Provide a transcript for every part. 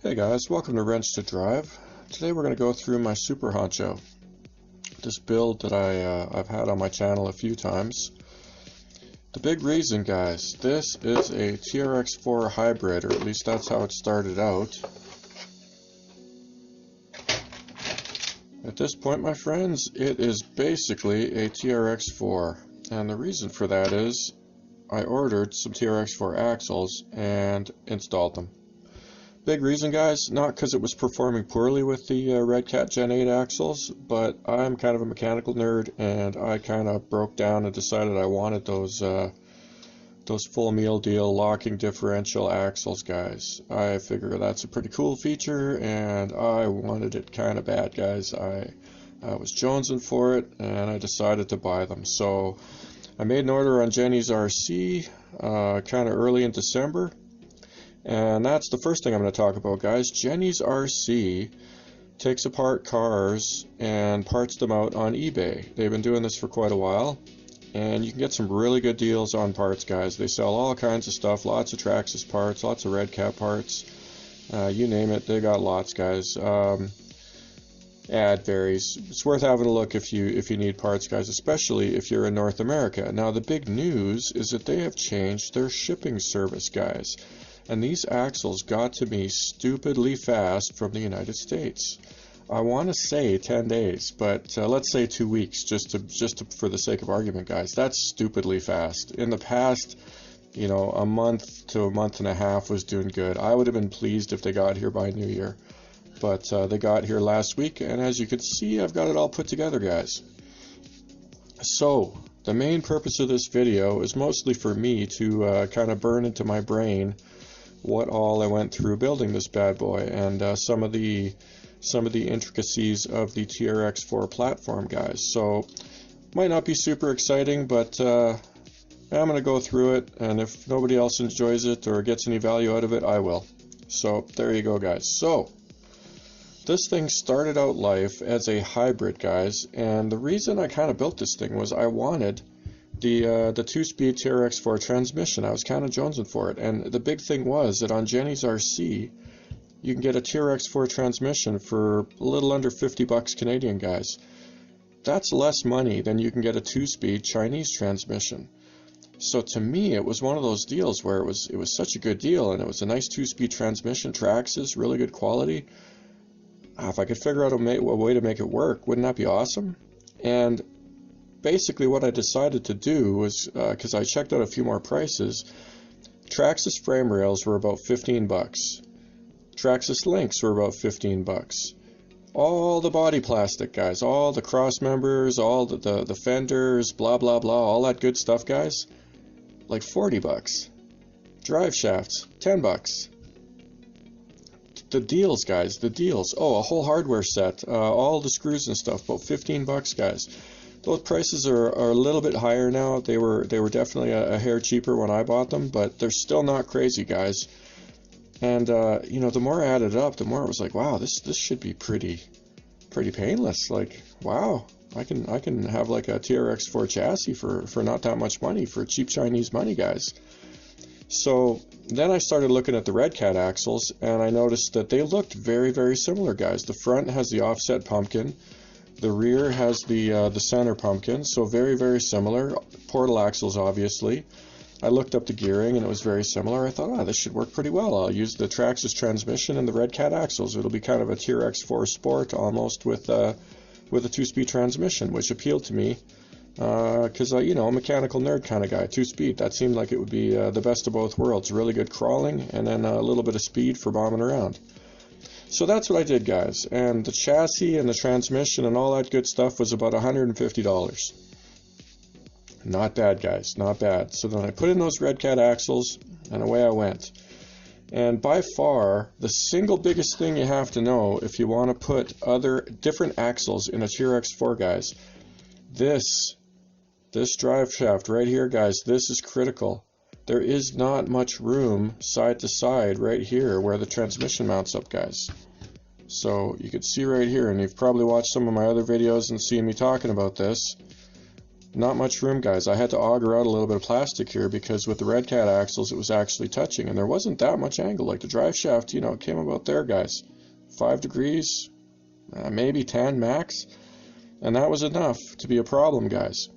Hey guys, welcome to Wrench to Drive. Today we're going to go through my Super Honcho. This build that I've had on my channel a few times. The big reason, guys, this is a TRX4 hybrid, or at least that's how it started out. At this point, my friends, it is basically a TRX4. And the reason for that is I ordered some TRX4 axles and installed them. Big reason, guys, not because it was performing poorly with the Redcat Gen8 axles, but I'm kind of a mechanical nerd, and I kind of broke down and decided I wanted those full meal deal locking differential axles, guys. I figure that's a pretty cool feature, and I wanted it kind of bad, guys. I was jonesing for it, and I decided to buy them. So I made an order on Jenny's RC kind of early in December. And that's the first thing I'm going to talk about, guys. Jenny's RC takes apart cars and parts them out on eBay. They've been doing this for quite a while, and you can get some really good deals on parts, guys. They sell all kinds of stuff, lots of Traxxas parts, lots of Redcat parts, you name it, they got lots, guys. Ad varies. It's worth having a look if you need parts, guys, especially if you're in North America. Now, the big news is that they have changed their shipping service, guys. And these axles got to me stupidly fast from the United States. I want to say 10 days, but let's say 2 weeks, just for the sake of argument, guys. That's stupidly fast. In the past, you know, a month to a month and a half was doing good. I would have been pleased if they got here by New Year, but they got here last week, and as you can see, I've got it all put together, guys. So the main purpose of this video is mostly for me to kind of burn into my brain what all I went through building this bad boy, and some of the intricacies of the TRX4 platform, guys. So might not be super exciting, but I'm going to go through it, and if nobody else enjoys it or gets any value out of it, I will. So there you go, guys. So this thing started out life as a hybrid, guys, and the reason I kind of built this thing was I wanted the 2-speed Trx4 transmission. I was kind of jonesing for it, and the big thing was that on Jenny's RC you can get a Trx4 transmission for a little under 50 bucks Canadian, guys. That's less money than you can get a 2-speed Chinese transmission. So to me, it was one of those deals where it was such a good deal, and it was a nice 2-speed transmission, Traxxas, really good quality. If I could figure out a way to make it work, wouldn't that be awesome? And basically what I decided to do was, because I checked out a few more prices, Traxxas frame rails were about 15 bucks. Traxxas Links were about 15 bucks. All the body plastic, guys, all the cross members, all the fenders, blah blah blah, all that good stuff, guys, like 40 bucks. Drive shafts, 10 bucks. The deals, guys, the deals. Oh, a whole hardware set, all the screws and stuff, about 15 bucks, guys. Those prices are a little bit higher now. They were definitely a hair cheaper when I bought them, but they're still not crazy, guys. And you know, the more I added up, the more it was like, wow, this should be pretty painless. Like, wow, I can have like a TRX4 chassis for not that much money, for cheap Chinese money, guys. So then I started looking at the Redcat axles, and I noticed that they looked very similar, guys. The front has the offset pumpkin. The rear has the center pumpkin, so very similar. Portal axles, obviously. I looked up the gearing, and it was very similar. I thought, oh, this should work pretty well. I'll use the Traxxas transmission and the Redcat axles. It'll be kind of a TRX4 Sport almost with a 2-speed transmission, which appealed to me because you know, I'm a mechanical nerd kind of guy. 2-speed, that seemed like it would be the best of both worlds. Really good crawling, and then a little bit of speed for bombing around. So that's what I did, guys, and the chassis and the transmission and all that good stuff was about $150. Not bad, guys, not bad. So then I put in those Redcat axles, and away I went. And by far, the single biggest thing you have to know if you want to put other different axles in a TRX4, guys, this drive shaft right here, guys, this is critical. There is not much room side to side right here where the transmission mounts up, guys. So you can see right here, and you've probably watched some of my other videos and seen me talking about this. Not much room, guys. I had to auger out a little bit of plastic here because with the Redcat axles it was actually touching, and there wasn't that much angle. Like the drive shaft, you know, it came about there, guys. 5 degrees, maybe 10 max, and that was enough to be a problem, guys.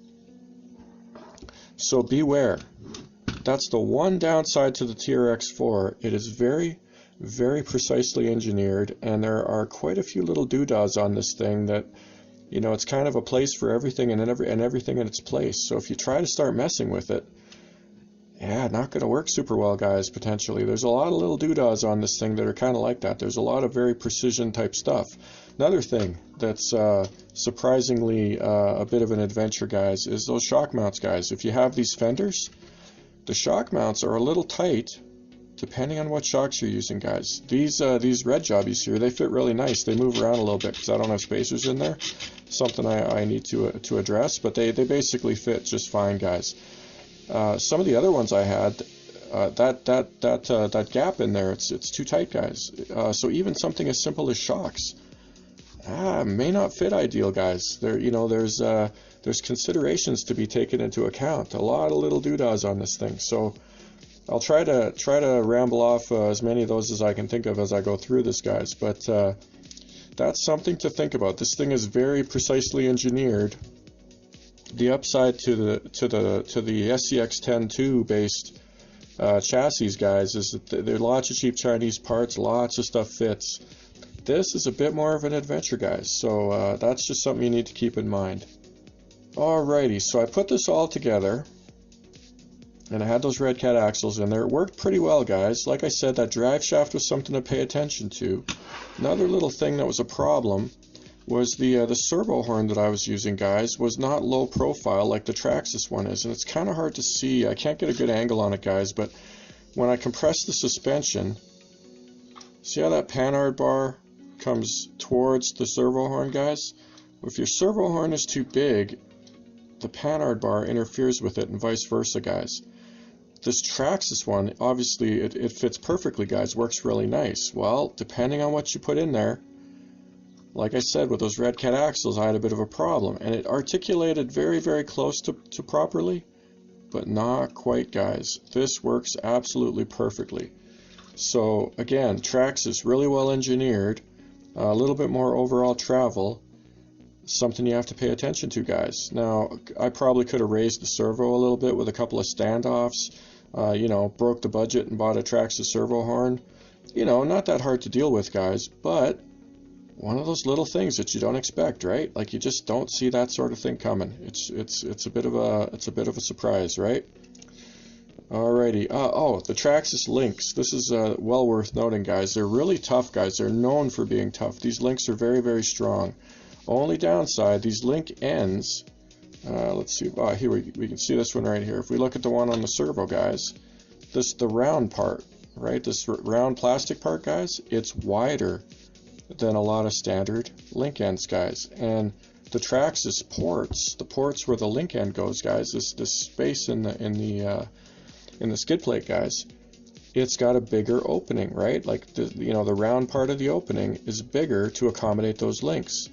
So beware. That's the one downside to the TRX4. It is very, very precisely engineered, and there are quite a few little doodads on this thing that, you know, it's kind of a place for everything and everything in its place. So if you try to start messing with it, yeah, not going to work super well, guys, potentially. There's a lot of little doodads on this thing that are kind of like that. There's a lot of very precision type stuff. Another thing that's surprisingly a bit of an adventure, guys, is those shock mounts, guys. If you have these fenders, the shock mounts are a little tight depending on what shocks you're using, guys. These red jobbies here, they fit really nice. They move around a little bit because I don't have spacers in there. Something I need to address, but they basically fit just fine, guys. Some of the other ones I had, that gap in there, it's too tight, guys. So even something as simple as shocks may not fit ideal, guys. There's considerations to be taken into account. A lot of little doodads on this thing. So I'll try to ramble off as many of those as I can think of as I go through this, guys. But that's something to think about. This thing is very precisely engineered. The upside to the SCX-10-2 based chassis, guys, is that there are lots of cheap Chinese parts, lots of stuff fits. This is a bit more of an adventure, guys, so that's just something you need to keep in mind. Alrighty, so I put this all together, and I had those Redcat axles in there. It worked pretty well, guys. Like I said, that drive shaft was something to pay attention to. Another little thing that was a problem was the servo horn that I was using, guys, was not low profile like the Traxxas one is, and it's kind of hard to see. I can't get a good angle on it, guys, but when I compress the suspension, see how that panhard bar comes towards the servo horn, guys? If your servo horn is too big, the panhard bar interferes with it, and vice versa, guys. This Traxxas one, obviously it fits perfectly, guys, works really nice. Well, depending on what you put in there, like I said, with those Redcat axles, I had a bit of a problem, and it articulated very, very close to properly, but not quite, guys. This works absolutely perfectly. So again, Traxxas, really well engineered, a little bit more overall travel, something you have to pay attention to, guys. Now, I probably could have raised the servo a little bit with a couple of standoffs, you know, broke the budget and bought a Traxxas servo horn. You know, not that hard to deal with, guys, but one of those little things that you don't expect, right? Like you just don't see that sort of thing coming. It's a bit of a surprise, right? Alrighty. Oh, the Traxxas Links. This is well worth noting, guys. They're really tough, guys. They're known for being tough. These links are very, very strong. Only downside, these link ends. Let's see. Here we can see this one right here. If we look at the one on the servo, guys, the round part, right? This round plastic part, guys, it's wider than a lot of standard link ends, guys. And the Traxxas ports, the ports where the link end goes, guys, this space in the skid plate, guys, it's got a bigger opening, right? Like the round part of the opening is bigger to accommodate those links.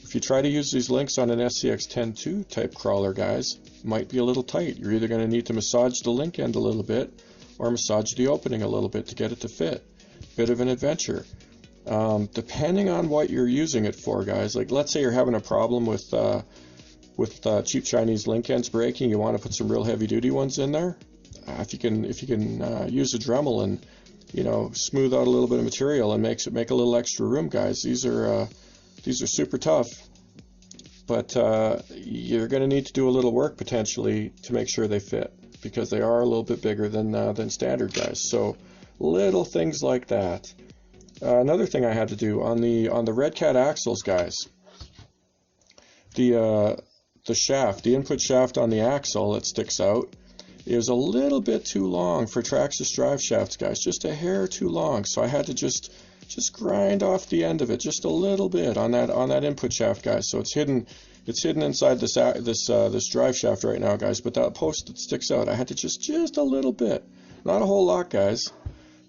If you try to use these links on an SCX-10-2 type crawler, guys, it might be a little tight. You're either going to need to massage the link end a little bit or massage the opening a little bit to get it to fit. Bit of an adventure. Depending on what you're using it for, guys, like let's say you're having a problem with cheap Chinese link ends breaking, you want to put some real heavy duty ones in there. If you can use a Dremel and, you know, smooth out a little bit of material and make a little extra room, guys, these are super tough, but you're going to need to do a little work potentially to make sure they fit, because they are a little bit bigger than standard, guys. So little things like that. Another thing I had to do on the Redcat axles, guys, the shaft, the input shaft on the axle that sticks out, is a little bit too long for Traxxas drive shafts, guys, just a hair too long. So I had to just grind off the end of it just a little bit on that input shaft, guys. So it's hidden inside this drive shaft right now, guys. But that post that sticks out, I had to just a little bit, not a whole lot, guys.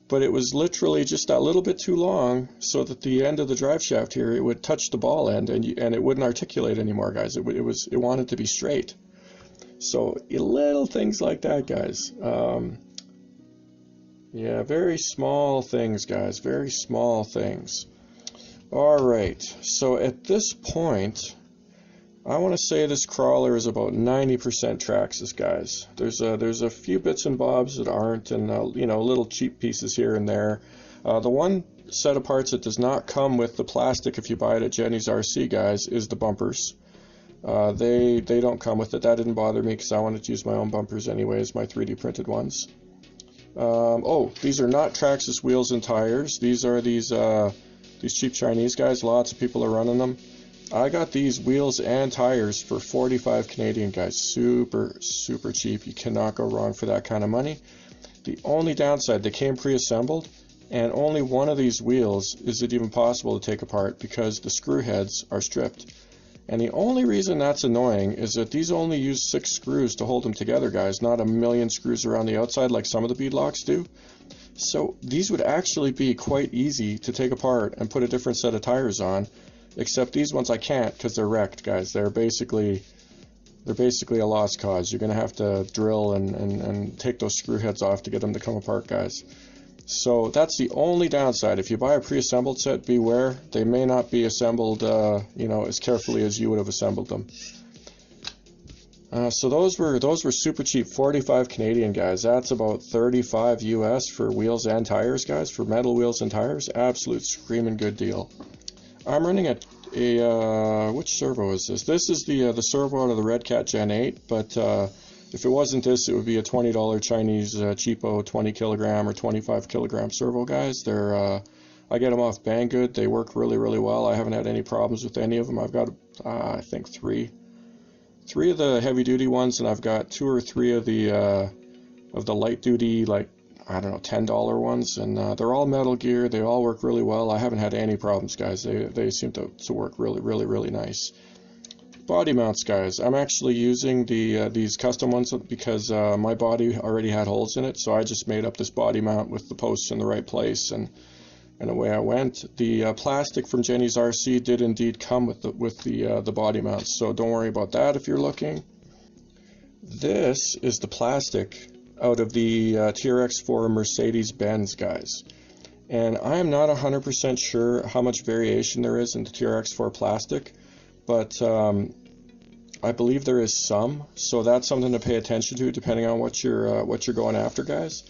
But it was literally just that little bit too long, so that the end of the drive shaft here, it would touch the ball end, and it wouldn't articulate anymore, guys. It wanted to be straight. So little things like that, guys. Yeah, very small things, guys, very small things. Alright, so at this point, I want to say this crawler is about 90% Traxxas, guys. There's a few bits and bobs that aren't, and you know, little cheap pieces here and there. The one set of parts that does not come with the plastic if you buy it at Jenny's RC, guys, is the bumpers. They don't come with it. That didn't bother me because I wanted to use my own bumpers anyways, my 3D printed ones. Oh, these are not Traxxas wheels and tires. These are these cheap Chinese guys. Lots of people are running them. I got these wheels and tires for 45 Canadian, guys. Super, super cheap. You cannot go wrong for that kind of money. The only downside, they came pre-assembled, and only one of these wheels is it even possible to take apart because the screw heads are stripped. And the only reason that's annoying is that these only use 6 screws to hold them together, guys, not a million screws around the outside like some of the bead locks do. So these would actually be quite easy to take apart and put a different set of tires on, except these ones I can't because they're wrecked, guys. They're basically a lost cause. You're going to have to drill and take those screw heads off to get them to come apart, guys. So that's the only downside. If you buy a pre-assembled set, beware. They may not be assembled, you know, as carefully as you would have assembled them. So those were super cheap, 45 Canadian, guys. That's about 35 US for wheels and tires, guys. For metal wheels and tires, absolute screaming good deal. I'm running a which servo is this? This is the servo out of the Redcat Gen8, but if it wasn't this, it would be a $20 Chinese cheapo 20 kilogram or 25 kilogram servo, guys. They're I get them off Banggood. They work really, really well. I haven't had any problems with any of them. I've got I think three of the heavy duty ones, and I've got 2 or 3 of the light duty, like, I don't know, $10 ones, and they're all Metal Gear. They all work really well. I haven't had any problems, guys. They seem to work really, really, really nice. Body mounts, guys. I'm actually using these custom ones because my body already had holes in it, so I just made up this body mount with the posts in the right place, and away I went. The plastic from Jenny's RC did indeed come with the body mounts, so don't worry about that if you're looking. This is the plastic out of the TRX4 Mercedes-Benz, guys. And I am not 100% sure how much variation there is in the TRX4 plastic, but I believe there is some, so that's something to pay attention to depending on what you're going after, guys.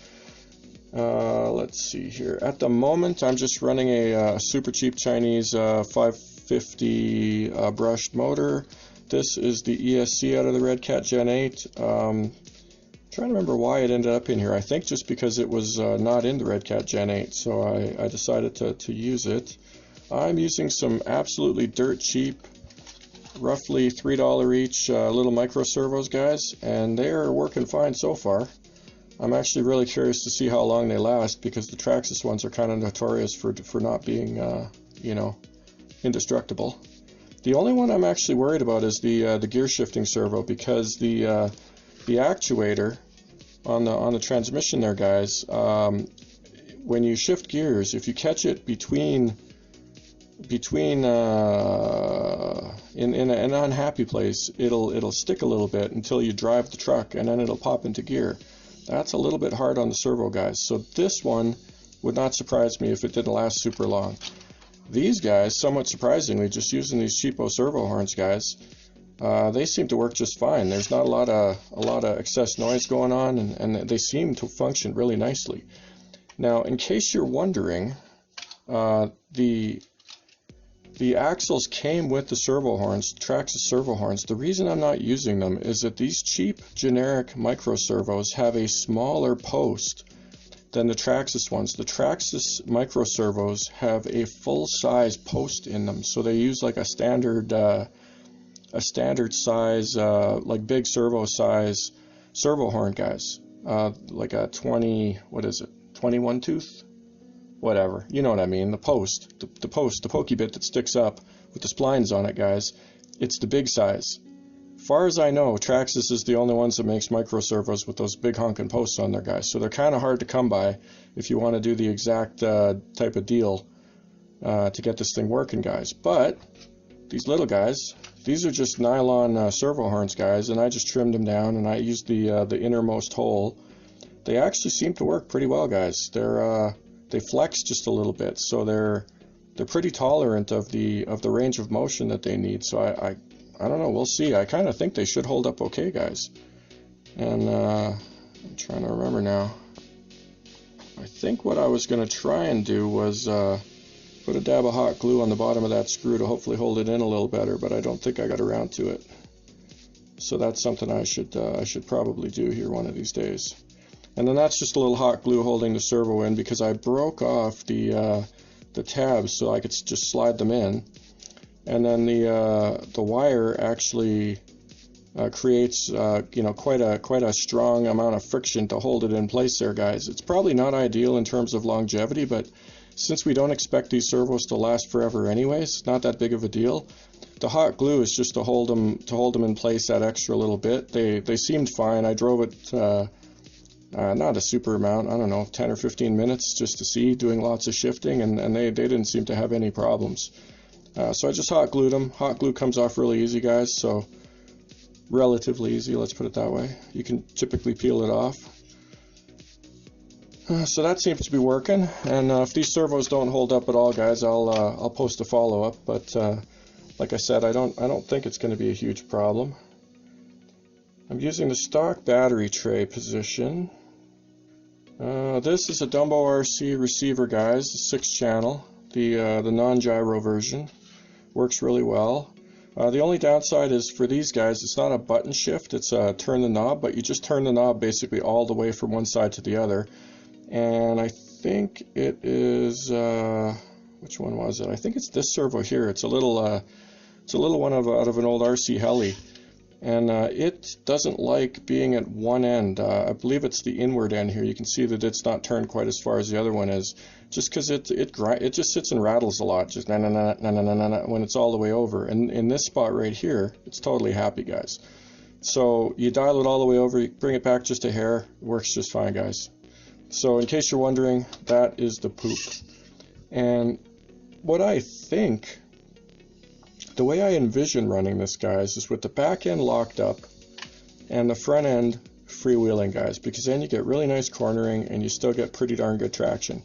Let's see here. At the moment, I'm just running a super cheap Chinese 550 brushed motor. This is the ESC out of the Redcat Gen8. Trying to remember why it ended up in here. I think just because it was not in the Redcat Gen8, so I decided to use it. I'm using some absolutely dirt cheap, roughly $3 each little micro servos, guys, and they are working fine so far. I'm actually really curious to see how long they last because the Traxxas ones are kind of notorious for not being, you know, indestructible. The only one I'm actually worried about is the gear shifting servo because the actuator on the transmission there, guys, when you shift gears, if you catch it in an unhappy place, it'll stick a little bit until you drive the truck, and then it'll pop into gear. That's a little bit hard on the servo, guys. So this one would not surprise me if it didn't last super long. These guys, somewhat surprisingly, just using these cheapo servo horns, guys, they seem to work just fine. There's not a lot of excess noise going on, and they seem to function really nicely. Now, in case you're wondering, the axles came with the servo horns, Traxxas servo horns. The reason I'm not using them is that these cheap generic micro servos have a smaller post than the Traxxas ones. The Traxxas micro servos have a full-size post in them, so they use like a standard size, like big servo size servo horn, guys. Like a 21 tooth? Whatever, you know what I mean, the post, the pokey bit that sticks up with the splines on it, guys. It's the big size. Far as I know, Traxxas is the only ones that makes micro servos with those big honking posts on there, guys. So they're kind of hard to come by if you want to do the exact type of deal to get this thing working, guys. But these little guys. These are just nylon servo horns, guys, and I just trimmed them down, and I used the innermost hole. They actually seem to work pretty well, guys. They flex just a little bit, so they're pretty tolerant of the range of motion that they need. So I don't know. We'll see. I kind of think they should hold up okay, guys. And I'm trying to remember now. I think what I was going to try and do was put a dab of hot glue on the bottom of that screw to hopefully hold it in a little better, but I don't think I got around to it. So that's something I should probably do here one of these days. And then that's just a little hot glue holding the servo in, because I broke off the tabs so I could just slide them in. And then the wire actually creates quite a strong amount of friction to hold it in place there, guys. It's probably not ideal in terms of longevity, but since we don't expect these servos to last forever anyways, it's not that big of a deal. The hot glue is just to hold them in place that extra little bit. They seemed fine. I drove it not a super amount, I don't know, 10 or 15 minutes just to see, doing lots of shifting, and they didn't seem to have any problems. So I just hot glued them. Hot glue comes off really easy, guys, so relatively easy, let's put it that way. You can typically peel it off. So that seems to be working, and if these servos don't hold up at all, guys, I'll post a follow-up, but like I said, I don't think it's going to be a huge problem. I'm using the stock battery tray position. This is a Dumbo RC receiver, guys, 6-channel, the non-gyro version. Works really well. The only downside is for these guys, it's not a button shift, it's turn the knob, but you just turn the knob basically all the way from one side to the other. And I think it is, which one was it? I think it's this servo here. It's a little one out of an old RC heli. And it doesn't like being at one end. I believe it's the inward end here. You can see that it's not turned quite as far as the other one is, just because it just sits and rattles a lot, just na na na na na na na when it's all the way over. And in this spot right here, it's totally happy, guys. So you dial it all the way over, you bring it back just a hair, it works just fine, guys. So in case you're wondering, that is the poop. And what I think, the way I envision running this, guys, is with the back end locked up and the front end freewheeling, guys, because then you get really nice cornering and you still get pretty darn good traction.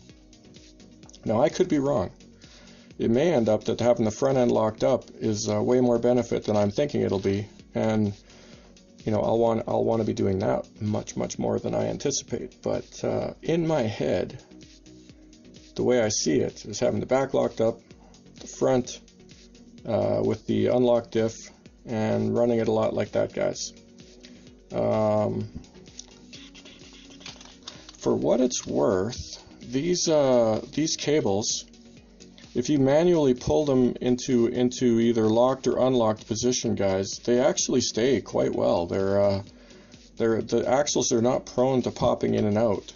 Now, I could be wrong. It may end up that having the front end locked up is way more benefit than I'm thinking it'll be, and you know, I'll want to be doing that much more than I anticipate. But in my head, the way I see it is having the back locked up, the front with the unlocked diff, and running it a lot like that, guys. For what it's worth, these cables, if you manually pull them into either locked or unlocked position, guys, they actually stay quite well. The axles are not prone to popping in and out.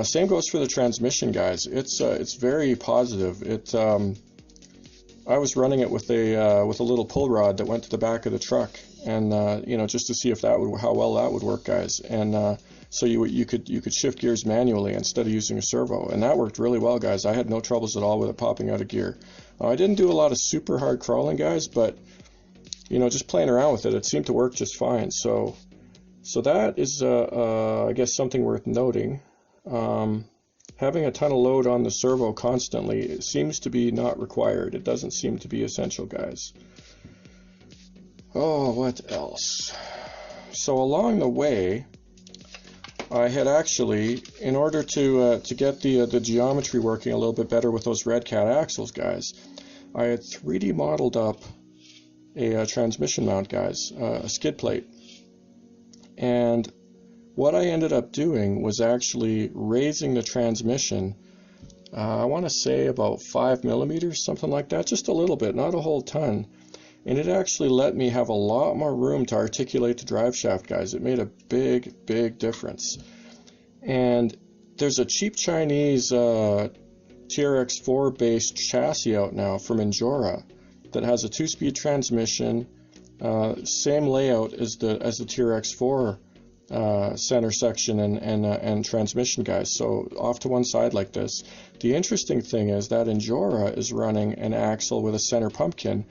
Same goes for the transmission, guys. It's very positive. I was running it with a little pull rod that went to the back of the truck, and you know, just to see if how well that would work, guys. And so you could shift gears manually instead of using a servo, and that worked really well, guys. I had no troubles at all with it popping out of gear. I didn't do a lot of super hard crawling, guys, but you know, just playing around with it, it seemed to work just fine. So that is I guess something worth noting. Having a ton of load on the servo constantly, it seems to be not required. It doesn't seem to be essential, guys. Oh, what else? So along the way, I had actually, in order to get the geometry working a little bit better with those Redcat axles, guys, I had 3D modeled up a transmission mount, guys, a skid plate. And what I ended up doing was actually raising the transmission, I want to say about 5 millimeters, something like that, just a little bit, not a whole ton. And it actually let me have a lot more room to articulate the drive shaft, guys. It made a big difference. And there's a cheap Chinese TRX4 based chassis out now from Injora that has a 2-speed transmission, same layout as the TRX4 center section and transmission, guys. So off to one side like this. The interesting thing is that Injora is running an axle with a center pumpkin,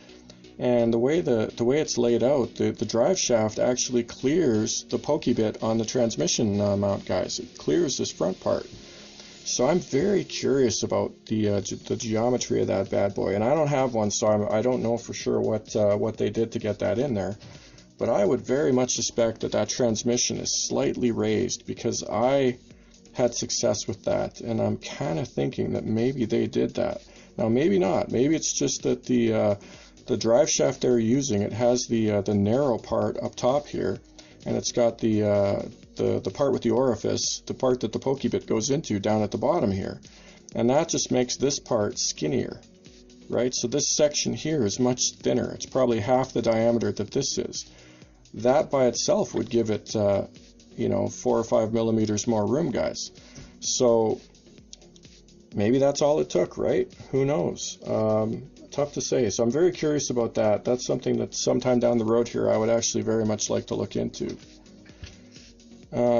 And the way it's laid out, the drive shaft actually clears the pokey bit on the transmission mount, guys. It clears this front part. So I'm very curious about the geometry of that bad boy, and I don't have one, so I don't know for sure what they did to get that in there. But I would very much suspect that that transmission is slightly raised, because I had success with that, and I'm kind of thinking that maybe they did that. Now maybe not. Maybe it's just that the drive shaft they're using, it has the narrow part up top here, and it's got the part with the orifice, the part that the pokey bit goes into, down at the bottom here, and that just makes this part skinnier, right? So this section here is much thinner. It's probably half the diameter that this is. That by itself would give it, you know, 4 or 5 millimeters more room, guys. So maybe that's all it took, right? Who knows? Tough to say. So I'm very curious about that. That's something that sometime down the road here I would actually very much like to look into.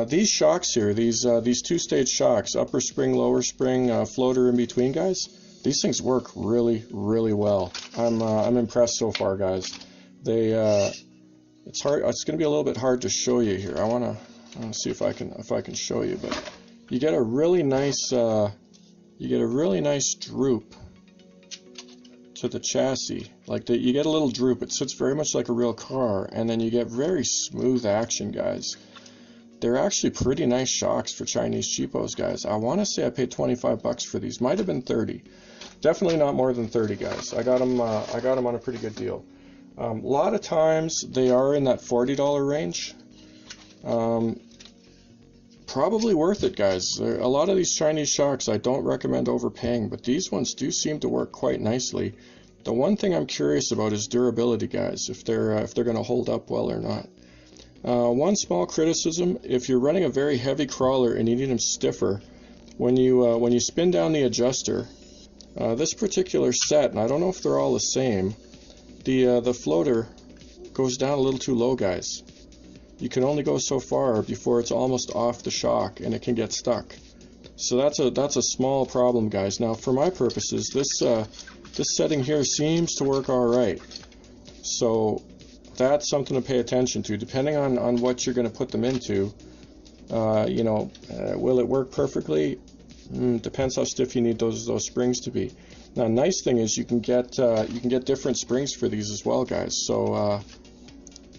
These shocks here, these two-stage shocks, upper spring, lower spring, floater in between, guys, these things work really, really well. I'm impressed so far, guys. It's hard. It's going to be a little bit hard to show you here. I want to see if I can show you, but you get a really nice droop to the chassis. Like you get a little droop. It sits very much like a real car, and then you get very smooth action, guys. They're actually pretty nice shocks for Chinese cheapos, guys. I want to say I paid 25 bucks for these. Might have been 30. Definitely not more than 30, guys. I got them on a pretty good deal. A lot of times they are in that $40 range. Probably worth it, guys. A lot of these Chinese shocks I don't recommend overpaying, but these ones do seem to work quite nicely. The one thing I'm curious about is durability, guys. If they're going to hold up well or not. One small criticism: if you're running a very heavy crawler and you need them stiffer, when you spin down the adjuster, this particular set, and I don't know if they're all the same, the floater goes down a little too low, guys. You can only go so far before it's almost off the shock and it can get stuck. So that's a small problem, guys. Now for my purposes, this setting here seems to work all right. So that's something to pay attention to. Depending on what you're going to put them into, you know, will it work perfectly? Depends how stiff you need those springs to be. Now, nice thing is you can get different springs for these as well, guys. So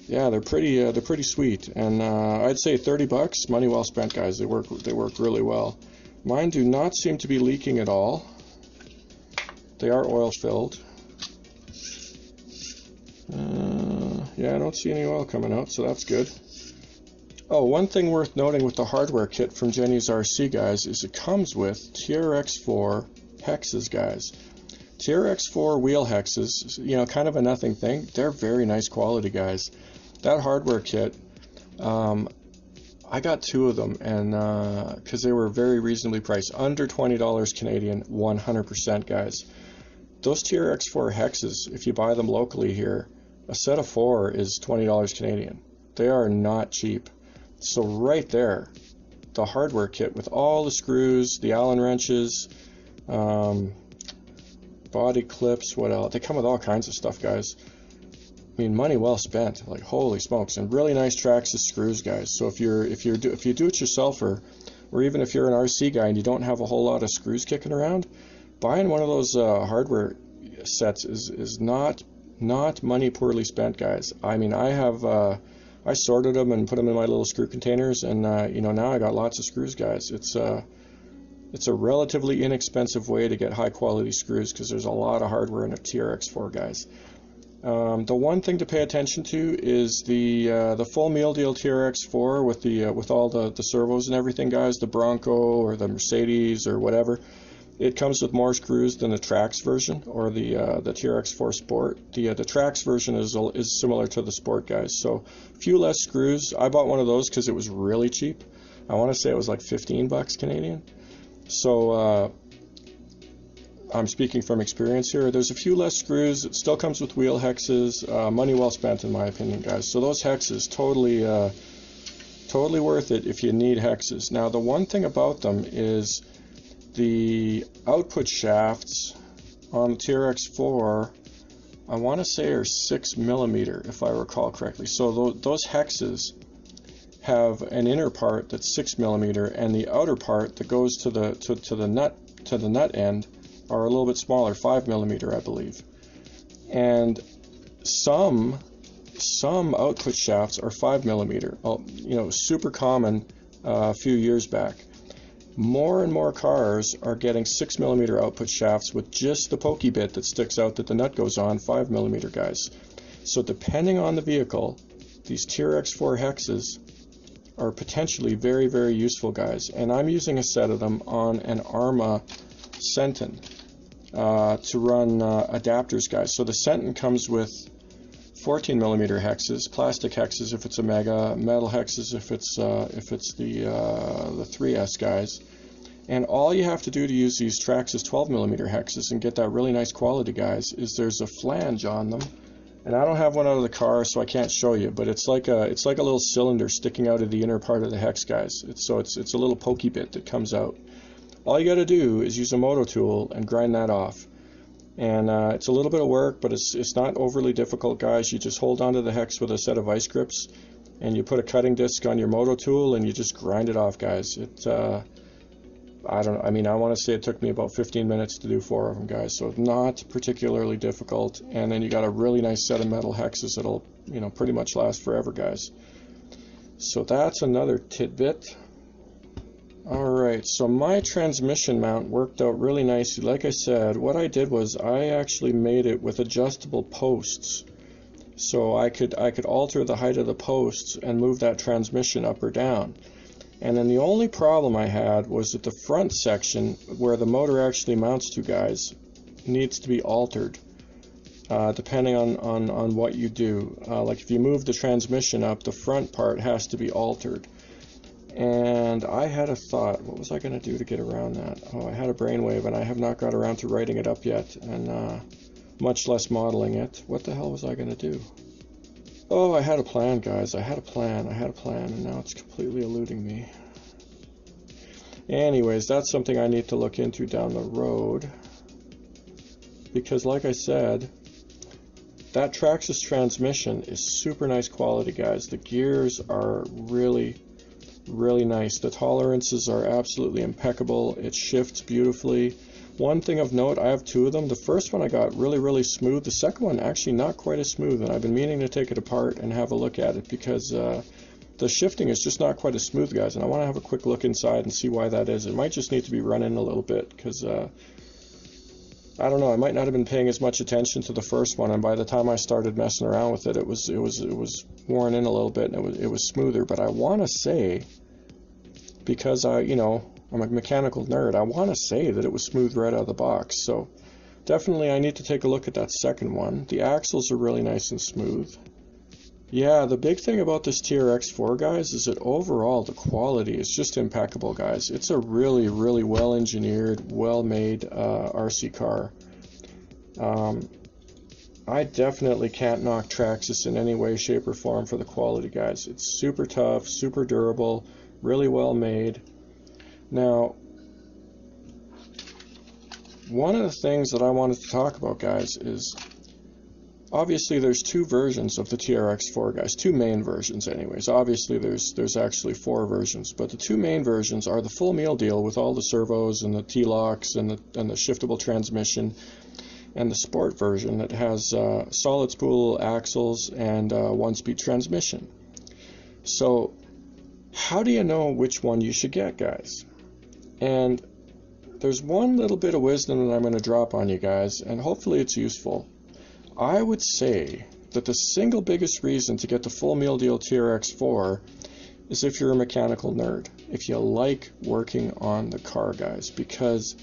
yeah, they're pretty sweet, and I'd say 30 bucks, money well spent, guys. They work really well. Mine do not seem to be leaking at all. They are oil filled. Yeah, I don't see any oil coming out, so that's good. Oh, one thing worth noting with the hardware kit from Jenny's RC, guys, is it comes with TRX4 hexes, guys. TRX4 wheel hexes, you know, kind of a nothing thing. They're very nice quality, guys. That hardware kit, I got 2 of them, and because they were very reasonably priced, under $20 Canadian, 100%, guys. Those TRX4 hexes, if you buy them locally here, a set of 4 is $20 Canadian. They are not cheap. So right there, the hardware kit with all the screws, the Allen wrenches, body clips, what else? They come with all kinds of stuff, guys. I mean, money well spent. Like, holy smokes! And really nice Traxxas screws, guys. So if you do it yourselfer, or even if you're an RC guy and you don't have a whole lot of screws kicking around, buying one of those hardware sets is not money poorly spent, guys. I mean, I sorted them and put them in my little screw containers, and you know, now I got lots of screws, guys. It's a relatively inexpensive way to get high quality screws, because there's a lot of hardware in a TRX4, guys. The one thing to pay attention to is the full meal deal TRX4 with all the servos and everything, guys. The Bronco or the Mercedes or whatever. It comes with more screws than the Trax version or the TRX4 Sport. The Trax version is similar to the Sport, guys. So a few less screws. I bought one of those because it was really cheap. I want to say it was like 15 bucks Canadian. So I'm speaking from experience here. There's a few less screws. It still comes with wheel hexes. Money well spent, in my opinion, guys. So those hexes, totally worth it if you need hexes. Now the one thing about them is the output shafts on the TRX4 I want to say are 6mm, if I recall correctly. So those hexes have an inner part that's 6mm, and the outer part that goes to the nut end are a little bit smaller, 5mm, I believe. And some output shafts are 5mm. You know, super common a few years back. More and more cars are getting 6mm output shafts with just the pokey bit that sticks out that the nut goes on, 5mm, guys. So depending on the vehicle, these TRX4 hexes are potentially very, very useful, guys. And I'm using a set of them on an Arma Sentin to run adapters, guys. So the Sentin comes with 14mm hexes, plastic hexes if it's a Mega, metal hexes if it's the 3S, guys. And all you have to do to use these Traxxas 12mm hexes and get that really nice quality, guys, is there's a flange on them. And I don't have one out of the car, so I can't show you, but it's like a little cylinder sticking out of the inner part of the hex, guys. It's a little pokey bit that comes out. All you got to do is use a moto tool and grind that off. And it's a little bit of work, but it's not overly difficult, guys. You just hold onto the hex with a set of vice grips, and you put a cutting disc on your moto tool, and you just grind it off, guys. I want to say it took me about 15 minutes to do 4 of them, guys, so not particularly difficult. And then you got a really nice set of metal hexes that'll, you know, pretty much last forever, guys. So that's another tidbit. Alright, so my transmission mount worked out really nicely. Like I said, what I did was I actually made it with adjustable posts. So I could alter the height of the posts and move that transmission up or down. And then the only problem I had was that the front section, where the motor actually mounts to, guys, needs to be altered, depending on what you do. Like if you move the transmission up, the front part has to be altered. And I had a thought, what was I going to do to get around that? Oh, I had a brainwave, and I have not got around to writing it up yet, and much less modeling it. What the hell was I going to do? Oh, I had a plan, guys. I had a plan, and now it's completely eluding me. Anyways, that's something I need to look into down the road. Because, like I said, that Traxxas transmission is super nice quality, guys. The gears are really, really nice. The tolerances are absolutely impeccable. It shifts beautifully. One thing of note, I have 2 of them. The first one I got really, really smooth. The second one actually not quite as smooth, and I've been meaning to take it apart and have a look at it because the shifting is just not quite as smooth, guys, and I want to have a quick look inside and see why that is. It might just need to be run in a little bit because I don't know, I might not have been paying as much attention to the first one, and by the time I started messing around with it, it was worn in a little bit, and it was smoother. But I want to say, because I'm a mechanical nerd, I want to say that it was smooth right out of the box. So definitely I need to take a look at that second one. The axles are really nice and smooth. Yeah, the big thing about this TRX4, guys, is that overall the quality is just impeccable, guys. It's a really, really well-engineered, well-made RC car. I definitely can't knock Traxxas in any way, shape, or form for the quality, guys. It's super tough, super durable, really well made. Now, one of the things that I wanted to talk about, guys, is obviously there's 2 versions of the TRX4, guys. 2 main versions anyways. Obviously there's actually 4 versions, but the 2 main versions are the full meal deal with all the servos and the T-locks and the shiftable transmission, and the sport version that has solid spool axles and 1-speed transmission. So how do you know which one you should get, guys? And there's one little bit of wisdom that I'm going to drop on you guys, and hopefully it's useful. I would say that the single biggest reason to get the full meal deal TRX4 is if you're a mechanical nerd, if you like working on the car, guys, because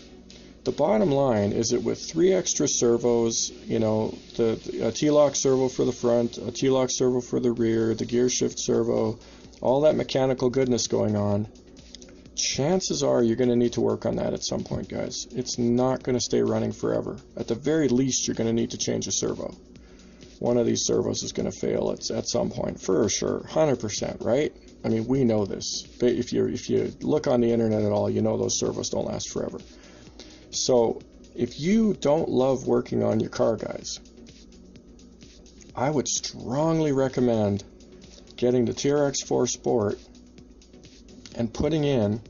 the bottom line is that with 3 extra servos, you know, a T-lock servo for the front, a T-lock servo for the rear, the gear shift servo, all that mechanical goodness going on, chances are you're going to need to work on that at some point, guys. It's not going to stay running forever. At the very least, you're going to need to change a servo. One of these servos is going to fail at some point, for sure, 100%, right? I mean, we know this. But if you look on the internet at all, you know those servos don't last forever. So if you don't love working on your car, guys, I would strongly recommend getting the TRX4 Sport and putting in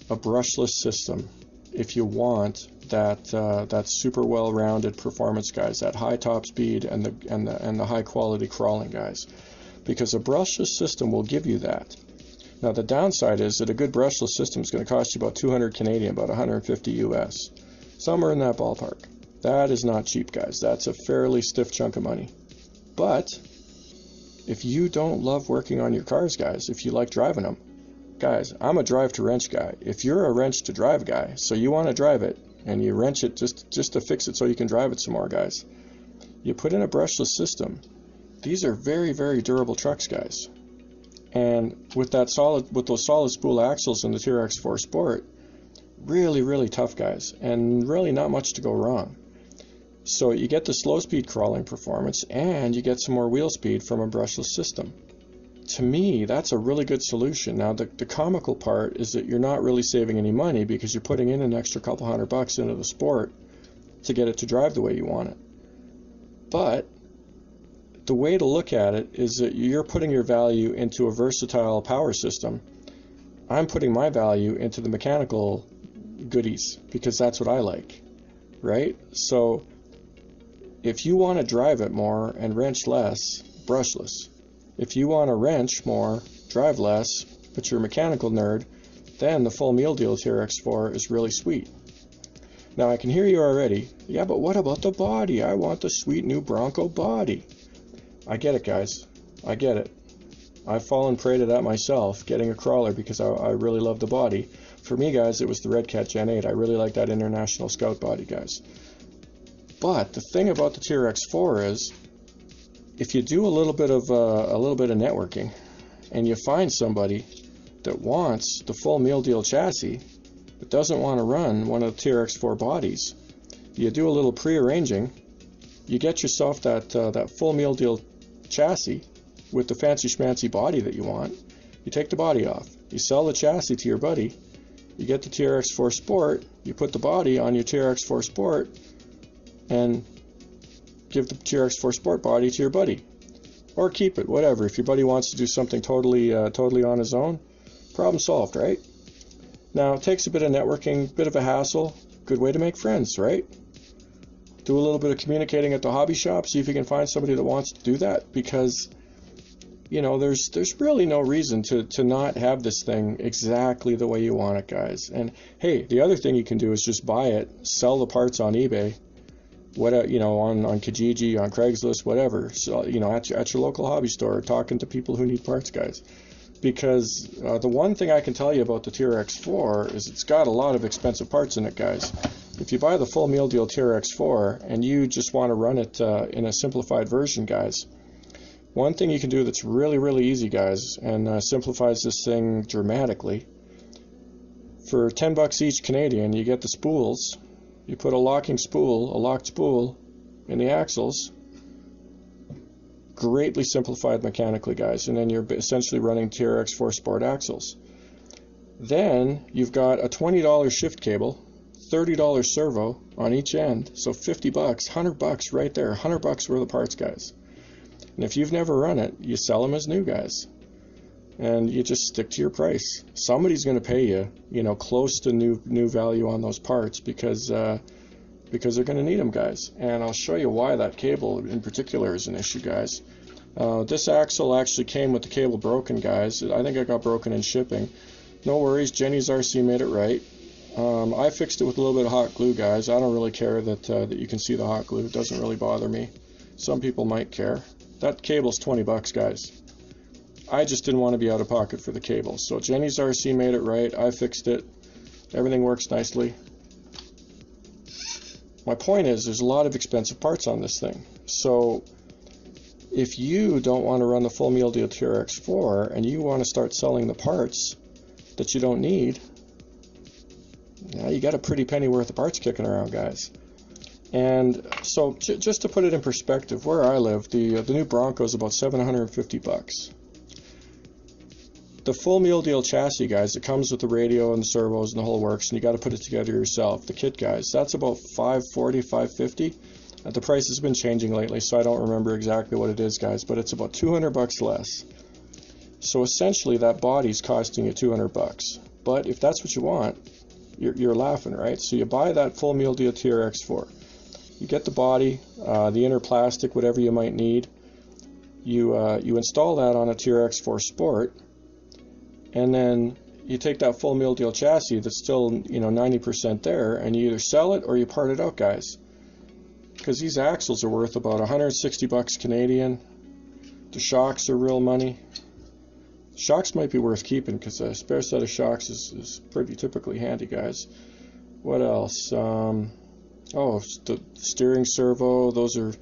a brushless system if you want that super well-rounded performance, guys, that high top speed and the high quality crawling, guys, because a brushless system will give you that. Now the downside is that a good brushless system is going to cost you about 200 Canadian, about 150 US, somewhere in that ballpark. That is not cheap, guys. That's a fairly stiff chunk of money. But if you don't love working on your cars, guys, if you like driving them, guys, I'm a drive to wrench guy. If you're a wrench to drive guy, so you want to drive it and you wrench it just to fix it so you can drive it some more, guys, you put in a brushless system. These are very, very durable trucks, guys. And with those solid spool axles in the TRX4 Sport, really, really tough, guys, and really not much to go wrong. So you get the slow speed crawling performance and you get some more wheel speed from a brushless system. To me, that's a really good solution. Now the comical part is that you're not really saving any money because you're putting in an extra couple $100 into the Sport to get it to drive the way you want it. But the way to look at it is that you're putting your value into a versatile power system. I'm putting my value into the mechanical goodies because that's what I like, right? So if you want to drive it more and wrench less, brushless. If you want to wrench more, drive less, but you're a mechanical nerd, then the full meal deal TRX4 is really sweet. Now I can hear you already. Yeah, but what about the body? I want the sweet new Bronco body. I get it, guys. I get it. I've fallen prey to that myself, getting a crawler because I really love the body. For me, guys, it was the Redcat Gen8. I really like that International Scout body, guys. But the thing about the TRX4 is, if you do a little bit of networking, and you find somebody that wants the full meal deal chassis, but doesn't want to run one of the TRX4 bodies, you do a little pre-arranging. You get yourself that full meal deal chassis with the fancy schmancy body that you want. You take the body off. You sell the chassis to your buddy. You get the TRX4 Sport. You put the body on your TRX4 Sport and give the TRX4 Sport body to your buddy. Or keep it, whatever. If your buddy wants to do something totally on his own, problem solved, right? Now, it takes a bit of networking, bit of a hassle. Good way to make friends, right? Do a little bit of communicating at the hobby shop, see if you can find somebody that wants to do that, because, you know, there's really no reason to not have this thing exactly the way you want it, guys. And hey, the other thing you can do is just buy it, sell the parts on eBay, on Kijiji, on Craigslist, whatever. So, at your local hobby store, talking to people who need parts, guys. Because the one thing I can tell you about the TRX4 is it's got a lot of expensive parts in it, guys. If you buy the full meal deal TRX4 and you just want to run it in a simplified version, guys, one thing you can do that's really, really easy, guys, and simplifies this thing dramatically. For $10 each Canadian, you get the spools. You put a locked spool in the axles. Greatly simplified mechanically, guys, and then you're essentially running TRX4 Sport axles. Then you've got a $20 shift cable, $30 servo on each end, so $50, $100 right there, $100 worth of parts, guys. And if you've never run it, you sell them as new, guys, and you just stick to your price. Somebody's going to pay you, close to new value on those parts because they're going to need them, guys. And I'll show you why that cable in particular is an issue, guys. This axle actually came with the cable broken, guys. I think it got broken in shipping. No worries, Jenny's RC made it right. I fixed it with a little bit of hot glue, guys. I don't really care that you can see the hot glue. It doesn't really bother me. Some people might care. That cable's $20, guys. I just didn't want to be out of pocket for the cable. So Jenny's RC made it right. I fixed it. Everything works nicely. My point is, there's a lot of expensive parts on this thing. So if you don't want to run the full meal deal TRX4 and you want to start selling the parts that you don't need, you got a pretty penny worth of parts kicking around, guys. And so just to put it in perspective, where I live, the new Bronco is about $750. the full meal deal chassis, guys, it comes with the radio and the servos and the whole works, and you got to put it together yourself. The kit, guys, that's about $540, $550. The price has been changing lately, so I don't remember exactly what it is, guys, but it's about $200 less. So essentially, that body's costing you $200. But if that's what you want, you're laughing, right? So you buy that full meal deal TRX4. You get the body, the inner plastic, whatever you might need. You install that on a TRX4 Sport, and then you take that full meal deal chassis that's still 90% there, and you either sell it or you part it out, guys. Because these axles are worth about $160 Canadian. The shocks are real money. Shocks might be worth keeping because a spare set of shocks is pretty typically handy, guys. What else? Oh, the steering servo. Those are,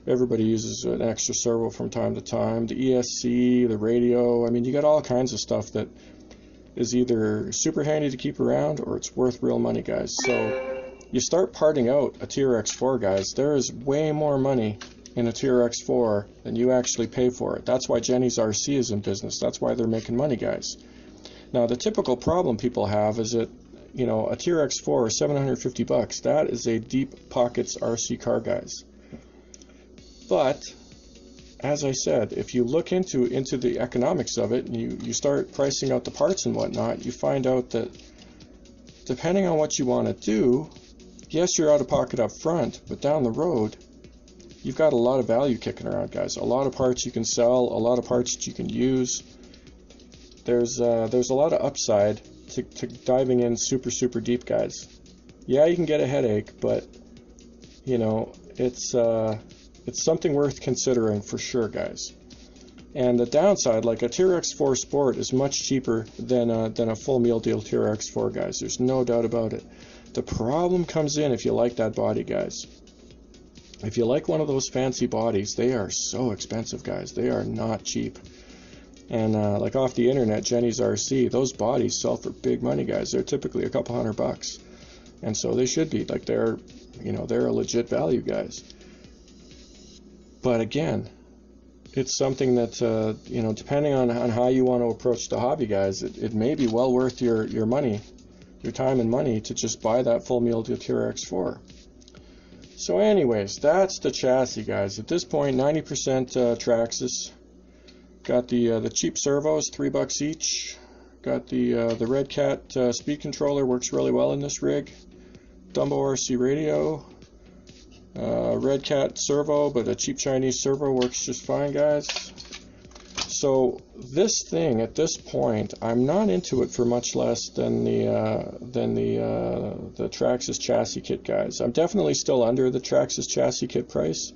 everybody uses an extra servo from time to time. The ESC, the radio. I mean, you got all kinds of stuff that is either super handy to keep around or it's worth real money, guys. So you start parting out a TRX4, guys. There is way more money in a TRX4 than you actually pay for it. That's why Jenny's RC is in business. That's why they're making money, guys. Now, the typical problem people have is that, a TRX4 is $750. That is a deep pockets RC car, guys. But as I said, if you look into the economics of it and you start pricing out the parts and whatnot, you find out that depending on what you want to do, yes, you're out of pocket up front, but down the road, you've got a lot of value kicking around, guys. A lot of parts you can sell, a lot of parts that you can use. There's a lot of upside to diving in super deep, guys. Yeah, you can get a headache, but it's something worth considering for sure, guys. And the downside, like a TRX4 Sport is much cheaper than a full meal deal TRX4, guys. There's no doubt about it. The problem comes in if you like that body, guys. If you like one of those fancy bodies, they are so expensive, guys. They are not cheap. And like off the internet, Jenny's RC, those bodies sell for big money, guys. They're typically a couple $100. And so they should be. Like they're a legit value, guys. But again, it's something that, depending on how you want to approach the hobby, guys, it may be well worth your money, your time and money to just buy that full meal deal TRX4. So anyways, that's the chassis, guys. At this point, 90% Traxxas. Got the cheap servos, $3 each. Got the Redcat speed controller, works really well in this rig. Dumbo RC radio. Redcat servo, but a cheap Chinese servo works just fine, guys. So this thing, at this point, I'm not into it for much less than the Traxxas chassis kit, guys. I'm definitely still under the Traxxas chassis kit price,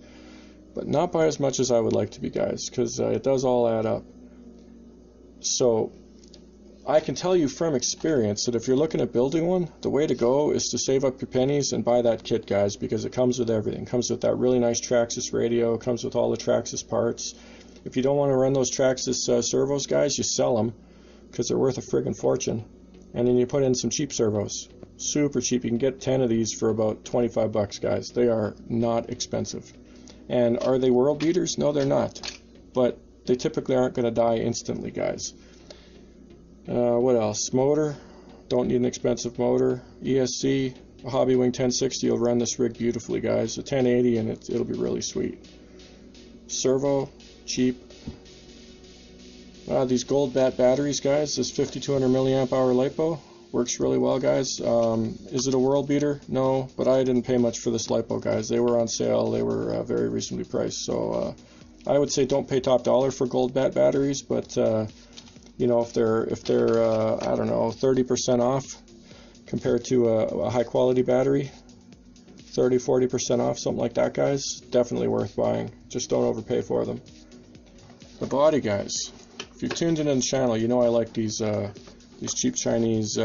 but not by as much as I would like to be, guys, because it does all add up. So I can tell you from experience that if you're looking at building one, the way to go is to save up your pennies and buy that kit, guys, because it comes with everything. It comes with that really nice Traxxas radio, it comes with all the Traxxas parts. If you don't want to run those Traxxas servos, guys, you sell them because they're worth a friggin' fortune. And then you put in some cheap servos. Super cheap. You can get 10 of these for about $25, guys. They are not expensive. And are they world beaters? No, they're not. But they typically aren't going to die instantly, guys. What else? Motor. Don't need an expensive motor. ESC. A Hobbywing 1060 will run this rig beautifully, guys. A 1080 and it'll be really sweet. Servo. Cheap. These gold bat batteries, guys. This 5200 milliamp hour LiPo works really well, guys. Is it a world beater? No, but I didn't pay much for this LiPo, guys. They were on sale. They were very reasonably priced. So I would say don't pay top dollar for gold bat batteries, but if they're I don't know, 30% off compared to a high quality battery, 30-40% off, something like that, guys, definitely worth buying. Just don't overpay for them. The body, guys. If you're tuned into the channel, you know I like these cheap Chinese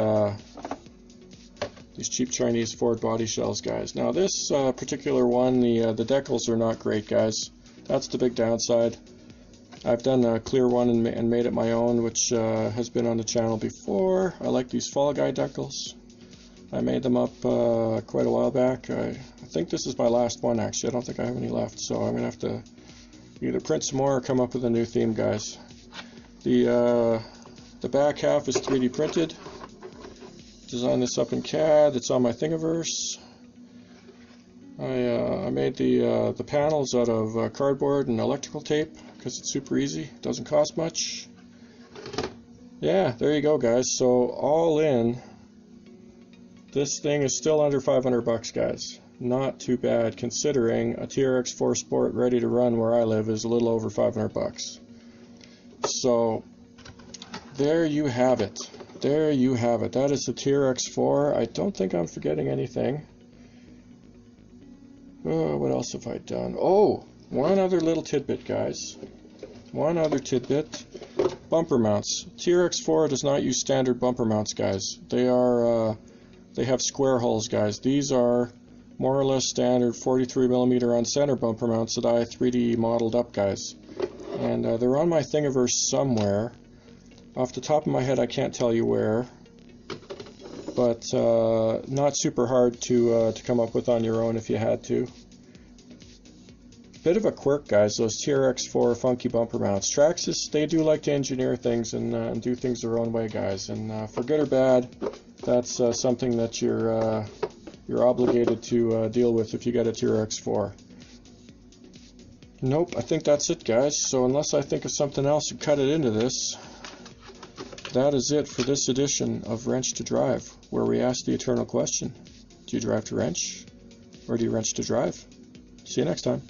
Ford body shells, guys. Now this particular one, the decals are not great, guys. That's the big downside. I've done a clear one and made it my own, which has been on the channel before. I like these Fall Guy decals. I made them up quite a while back. I think this is my last one, actually. I don't think I have any left, so I'm gonna have to either print some more or come up with a new theme, guys. The The back half is 3D printed. Designed this up in CAD. It's on my Thingiverse. I made the panels out of cardboard and electrical tape because it's super easy. Doesn't cost much. Yeah, there you go, guys. So all in, this thing is still under 500 bucks, guys. Not too bad considering a TRX4 Sport ready to run where I live is a little over 500 bucks. So there you have it. There you have it. That is the TRX4. I don't think I'm forgetting anything. Oh, what else have I done? Oh, one other little tidbit, guys. One other tidbit. Bumper mounts. TRX4 does not use standard bumper mounts, guys. They have square holes, guys. These are more or less standard 43mm on center bumper mounts that I 3D modeled up, guys. And they're on my Thingiverse somewhere. Off the top of my head, I can't tell you where. But not super hard to come up with on your own if you had to. Bit of a quirk, guys, those TRX4 funky bumper mounts. Traxxas, they do like to engineer things and do things their own way, guys. And for good or bad, that's something that you're obligated to deal with if you get a TRX4. Nope, I think that's it, guys. So unless I think of something else to cut it into this, that is it for this edition of Wrench to Drive, where we ask the eternal question: do you drive to wrench, or do you wrench to drive? See you next time.